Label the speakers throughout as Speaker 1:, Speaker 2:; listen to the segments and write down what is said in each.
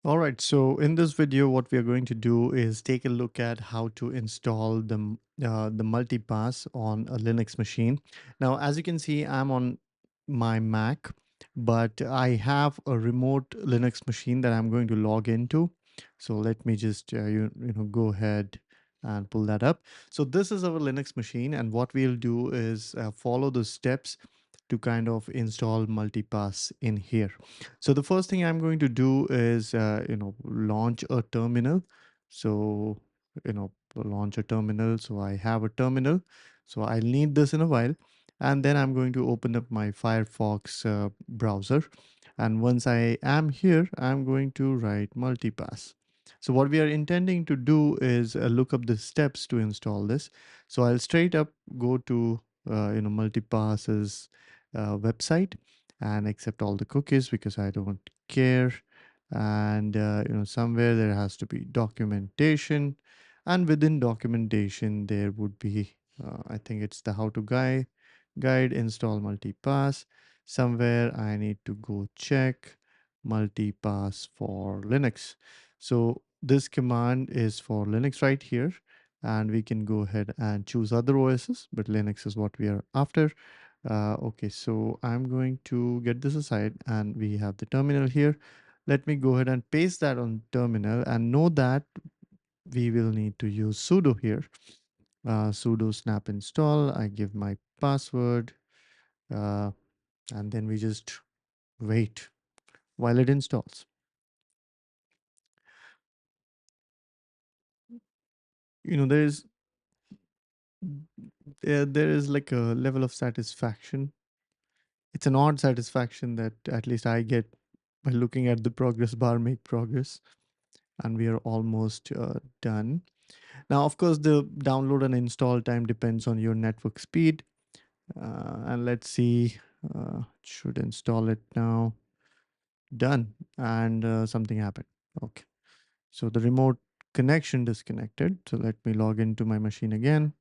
Speaker 1: All right, so in this video, what we are going to do is take a look at how to install the Multipass on a Linux machine. Now, as you can see, I'm on my Mac, but I have a remote Linux machine that I'm going to log into. So let me just go ahead and pull that up. So this is our Linux machine, and what we'll do is follow the steps to kind of install Multipass in here. So the first thing I'm going to do is, launch a terminal. So, launch a terminal. So I have a terminal. So I'll need this in a while. And then I'm going to open up my Firefox browser. And once I am here, I'm going to write Multipass. So what we are intending to do is look up the steps to install this. So I'll straight up go to, Multipass's website and accept all the cookies because I don't care. And somewhere there has to be documentation, and within documentation there would be I think it's the how to guide install multipass. Somewhere I need to go check multipass for Linux. So this command is for Linux right here, and we can go ahead and choose other OSs, but Linux is what we are after. Okay, so I'm going to get this aside, and we have the terminal here. Let me go ahead and paste that on terminal, and know that we will need to use sudo here. Sudo snap install. I give my password, uh, and then we just wait while it installs. You know, there is like a level of satisfaction. It's an odd satisfaction that at least I get by looking at the progress bar make progress, and we are almost done. Now, of course, the download and install time depends on your network speed. And let's see, should install it now. Done. And something happened. Okay. So the remote connection disconnected. So let me log into my machine again.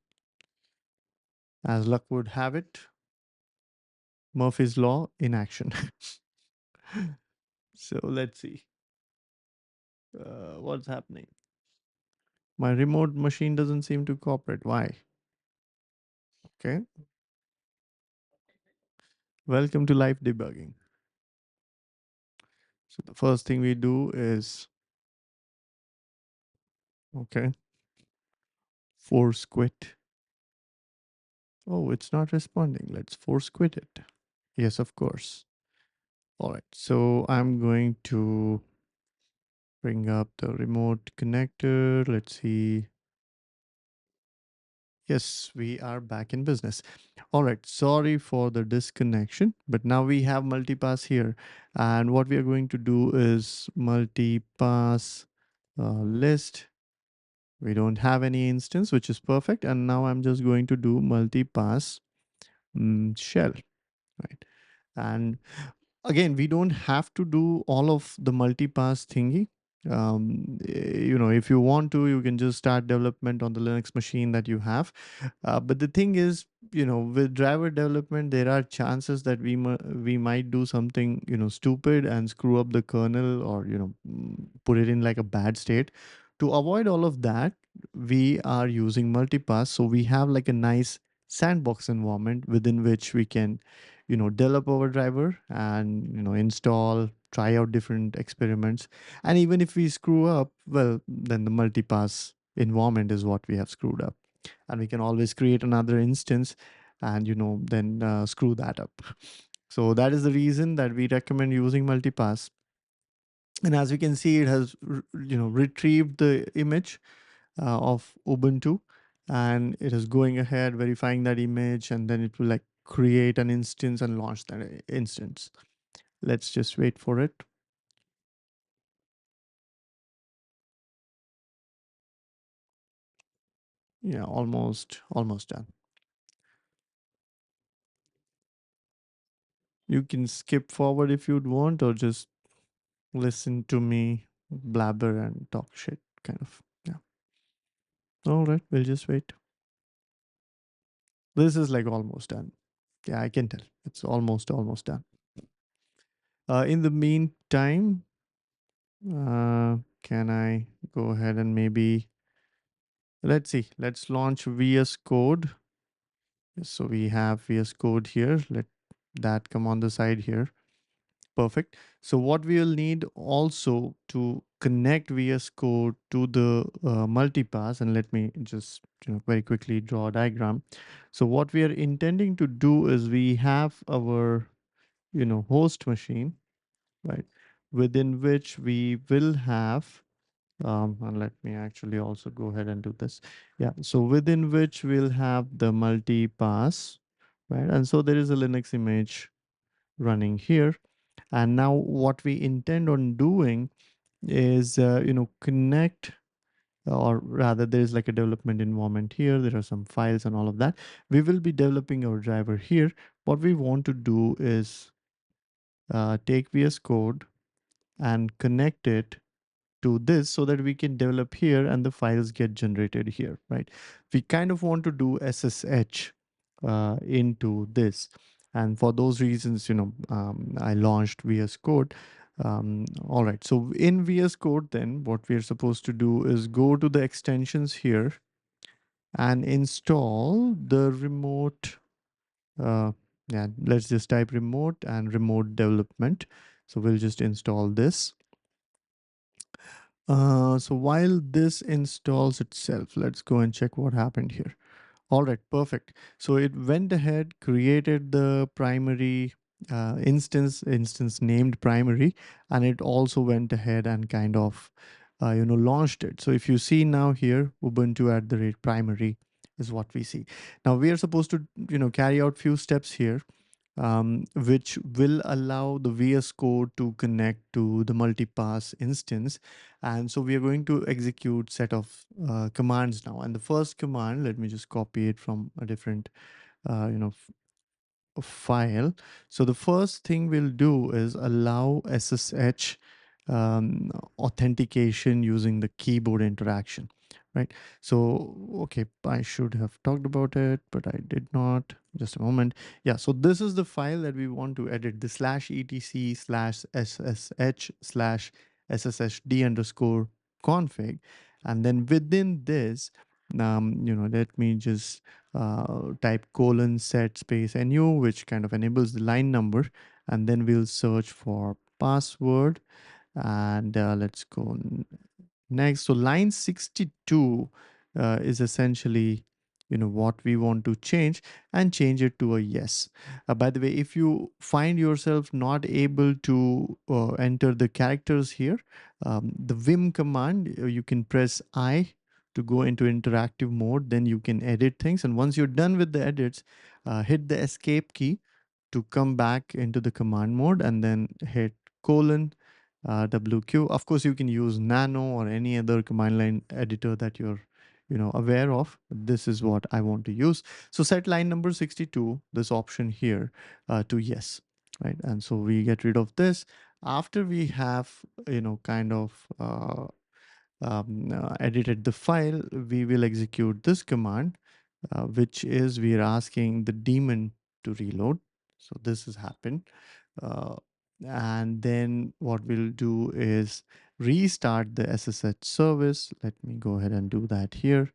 Speaker 1: As luck would have it, Murphy's Law in action. So let's see what's happening. My remote machine doesn't seem to cooperate. Why? Okay. Welcome to live debugging. So the first thing we do is, okay, force quit. Oh, it's not responding. Let's force quit it. Yes, of course. All right. So I'm going to bring up the remote connector. Let's see. Yes, we are back in business. All right. Sorry for the disconnection, but now we have multipass here. And what we are going to do is multipass list. We don't have any instance, which is perfect. And now I'm just going to do multipass shell, right? And again, we don't have to do all of the multipass thingy. If you want to, you can just start development on the Linux machine that you have. But the thing is, with driver development, there are chances that we might do something, stupid and screw up the kernel, or put it in like a bad state. To avoid all of that, we are using multipass, so we have like a nice sandbox environment within which we can develop our driver and install, try out different experiments. And even if we screw up, well, then the multipass environment is what we have screwed up, and we can always create another instance and then screw that up. So that is the reason that we recommend using multipass. And as we can see, it has retrieved the image of Ubuntu, and it is going ahead verifying that image, and then it will like create an instance and launch that instance. Let's just wait for it. Yeah, almost done. You can skip forward if you'd want, or just listen to me blabber and talk shit, kind of. Yeah. All right, we'll just wait. This is like almost done. Yeah, I can tell. It's almost done. In the meantime, Can I go ahead and maybe let's see, let's launch VS Code. So we have VS Code here. Let that come on the side here. Perfect. So what we will need also to connect VS Code to the multipass, and let me just very quickly draw a diagram. So what we are intending to do is we have our host machine, right, within which we will have and let me actually also go ahead and do this. Yeah, so within which we'll have the multi-pass, right? And so there is a Linux image running here. And now what we intend on doing is, connect, or rather there is like a development environment here. There are some files and all of that. We will be developing our driver here. What we want to do is take VS Code and connect it to this so that we can develop here and the files get generated here, right? We kind of want to do SSH into this. And for those reasons, I launched VS Code. All right. So in VS Code, then what we're supposed to do is go to the extensions here and install the remote. Yeah, let's just type remote and remote development. So we'll just install this. So while this installs itself, let's go and check what happened here. All right, perfect. So it went ahead, created the primary instance named primary, and it also went ahead and kind of, launched it. So if you see now here, Ubuntu at the rate primary is what we see. Now we are supposed to, carry out few steps here, which will allow the VS Code to connect to the multipass instance. And so we are going to execute set of commands now. And the first command, let me just copy it from a different, uh, you know, file. So the first thing we'll do is allow SSH authentication using the keyboard interaction, right? So, okay, I should have talked about it, but I did not. Just a moment. Yeah, so this is the file that we want to edit, the /etc/ssh/sssd underscore config. And then within this, let me just type colon set space nu, which kind of enables the line number, and then we'll search for password, and let's go next. So line 62 is essentially what we want to change, and change it to a yes. By the way, if you find yourself not able to enter the characters here, the vim command, you can press I to go into interactive mode, then you can edit things, and once you're done with the edits, hit the escape key to come back into the command mode, and then hit colon WQ. Of course, you can use Nano or any other command line editor that you're aware of. This is what I want to use. So set line number 62, this option here, to yes, right? And so we get rid of this. After we have kind of edited the file, we will execute this command, which is we are asking the daemon to reload. So this has happened. Uh, and then what we'll do is restart the SSH service. Let me go ahead and do that here.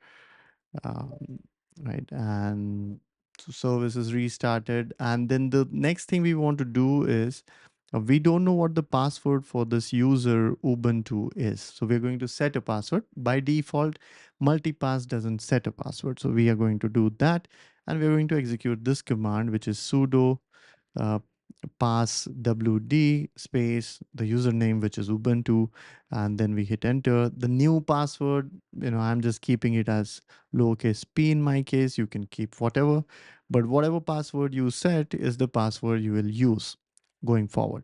Speaker 1: Um, right. And so service is restarted. And then the next thing we want to do is we don't know what the password for this user Ubuntu is. So we're going to set a password. By default, multipass doesn't set a password. So we are going to do that. And we're going to execute this command, which is sudo uh, pass wd space the username, which is Ubuntu, and then we hit enter. The new password, I'm just keeping it as lowercase p in my case. You can keep whatever, but whatever password you set is the password you will use going forward.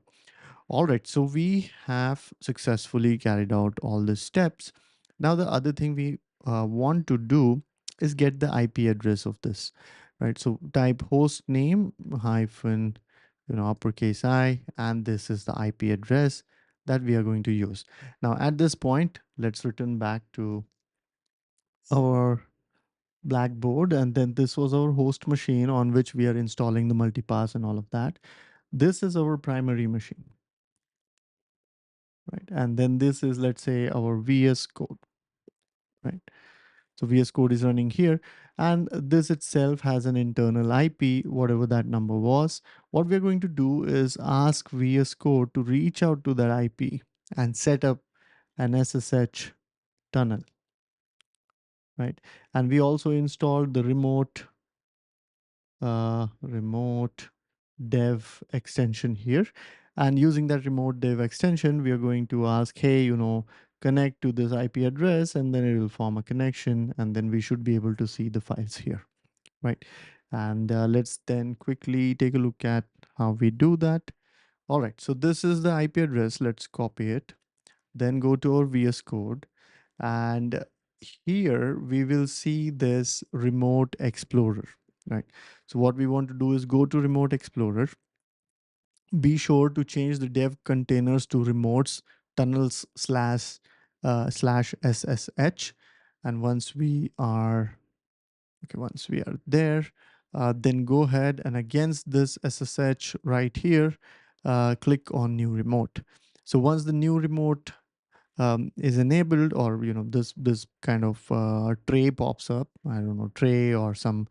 Speaker 1: All right, so we have successfully carried out all the steps. Now, the other thing we want to do is get the IP address of this, right? So type host name hyphen, uppercase I, and this is the IP address that we are going to use. Now, at this point, let's return back to our Blackboard, and then this was our host machine on which we are installing the multipass and all of that. This is our primary machine. right? And then this is, let's say, our VS Code, right? So VS Code is running here, and this itself has an internal IP, whatever that number was. What we're going to do is ask VS Code to reach out to that IP and set up an SSH tunnel, right? And we also installed the remote dev extension here. And using that remote dev extension, we are going to ask, hey, connect to this IP address, and then it will form a connection, and then we should be able to see the files here, right? And let's then quickly take a look at how we do that. All right, so this is the IP address. Let's copy it, then go to our VS Code, and here we will see this remote explorer, right? So what we want to do is go to remote explorer, be sure to change the dev containers to remotes tunnels slash ssh. And once we are there, then go ahead and against this ssh right here, click on new remote. So once the new remote is enabled, or this kind of tray pops up, I don't know, tray or some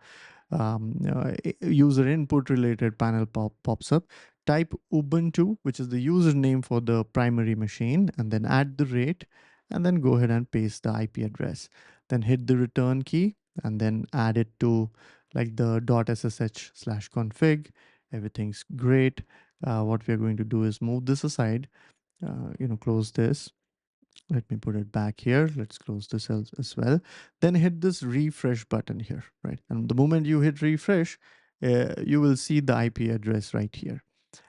Speaker 1: user input related panel pops up, type Ubuntu, which is the username for the primary machine, and then add the rate, and then go ahead and paste the IP address. Then hit the return key, and then add it to like the .ssh/config. Everything's great. What we are going to do is move this aside, close this. Let me put it back here. Let's close this as well. Then hit this refresh button here, right? And the moment you hit refresh, you will see the IP address right here.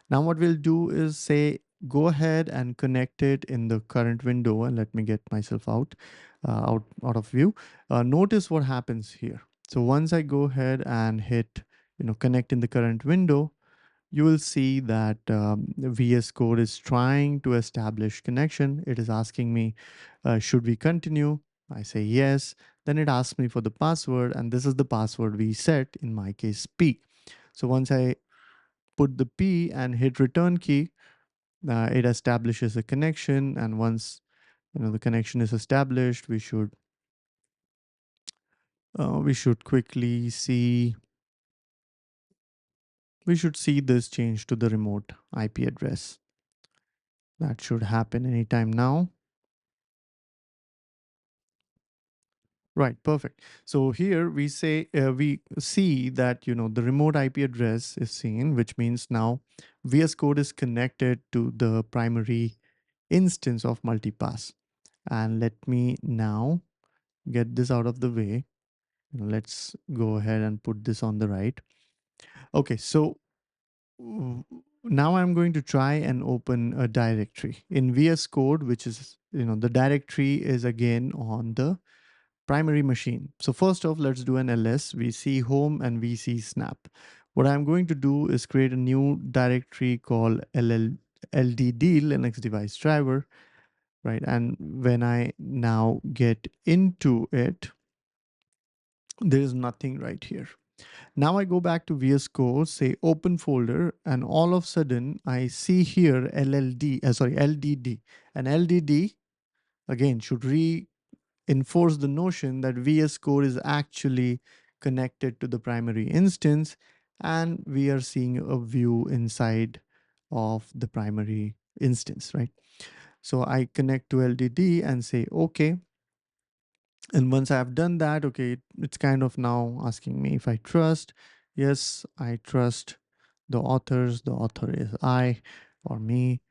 Speaker 1: Now what we'll do is say, go ahead and connect it in the current window, and let me get myself out of view. Notice what happens here. So once I go ahead and hit, connect in the current window, you will see that VS Code is trying to establish connection. It is asking me, should we continue? I say yes. Then it asks me for the password, and this is the password we set, in my case, P. So once I put the P and hit return key, it establishes a connection. And once the connection is established, we should quickly see we should see this change to the remote IP address. That should happen anytime now. Right, perfect. So here we see that the remote IP address is seen, which means now VS Code is connected to the primary instance of Multipass. And let me now get this out of the way. Let's go ahead and put this on the right. Okay, so now I'm going to try and open a directory in VS Code, which is the directory is again on the primary machine. So first off, let's do an ls vc home and vc snap. What I'm going to do is create a new directory called ldd Linux device driver, right? And when I now get into it, there is nothing right here. Now I go back to VS Code, say open folder, and all of a sudden I see here LDD. And LDD again should enforce the notion that VS Code is actually connected to the primary instance, and we are seeing a view inside of the primary instance, right? So I connect to LDD and say okay. And once I've done that, okay, it's kind of now asking me if I trust. Yes, I trust the authors. The author is I or me,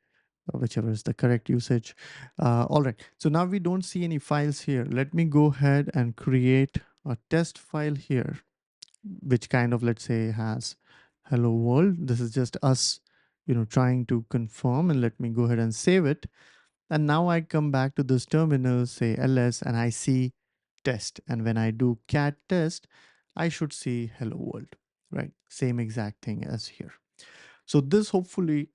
Speaker 1: or whichever is the correct usage. All right, so now we don't see any files here. Let me go ahead and create a test file here, which kind of, let's say, has hello world. This is just us, trying to confirm, and let me go ahead and save it. And now I come back to this terminal, say ls, and I see test. And when I do cat test, I should see hello world, right? Same exact thing as here. So this hopefully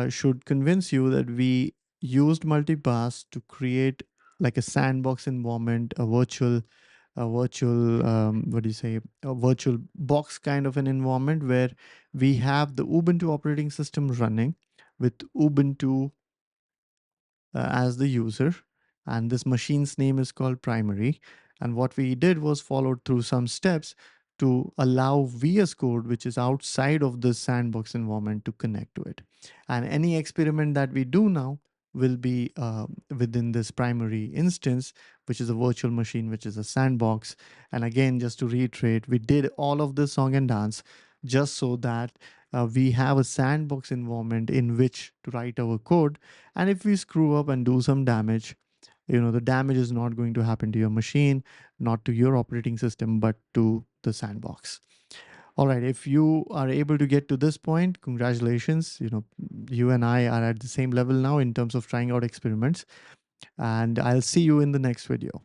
Speaker 1: should convince you that we used multipass to create like a sandbox environment, a virtual what do you say, a virtual box kind of an environment where we have the Ubuntu operating system running with Ubuntu as the user, and this machine's name is called primary. And what we did was followed through some steps to allow VS Code, which is outside of the sandbox environment, to connect to it. And any experiment that we do now will be within this primary instance, which is a virtual machine, which is a sandbox. And again, just to reiterate, we did all of this song and dance just so that we have a sandbox environment in which to write our code. And if we screw up and do some damage, the damage is not going to happen to your machine, not to your operating system, but to the sandbox. All right, if you are able to get to this point, congratulations. You and I are at the same level now in terms of trying out experiments, and I'll see you in the next video.